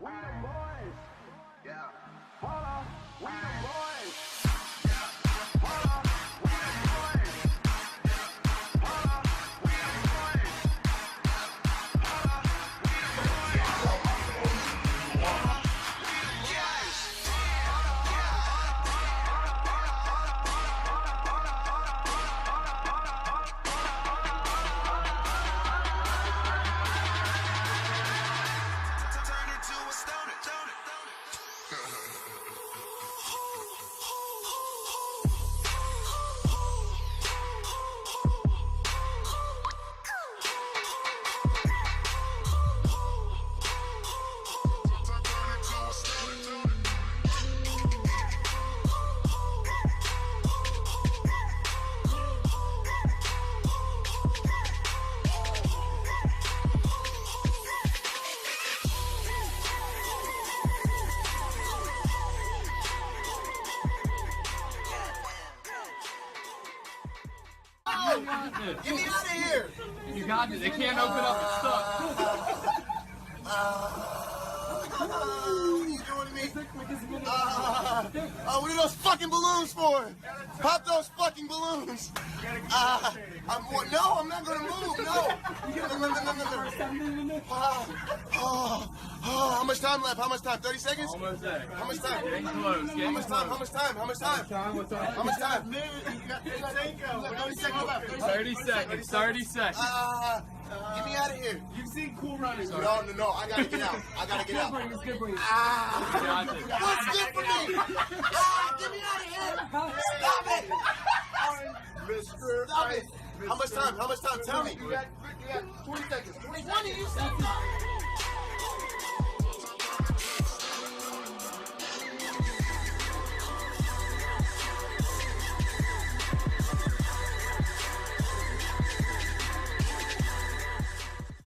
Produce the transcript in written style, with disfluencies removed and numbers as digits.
We the boys. Yeah. Hold on. We the boys. Hold on. We the boys. Hold on. We the boys. Hold on. We the boys. Turn into a stoner. Get me out of here! You got it. They can't open up. It's stuck. What are you doing to me? What are those fucking balloons for? Pop those fucking balloons! No, I'm not gonna move, no! How much time left? How much time? 30 seconds? Almost there. How much time? Getting close. How much time? How much time? How much time? What's up? How much time? 30 seconds. 30 seconds. Get me out of here. You've seen Cool Runnings. No, I gotta get out. I gotta get out. It's good for you. What's good for me? Get me out of here. Stop it. Stop it. How much time? How much time? Tell me. You got 20 seconds. 20, you said.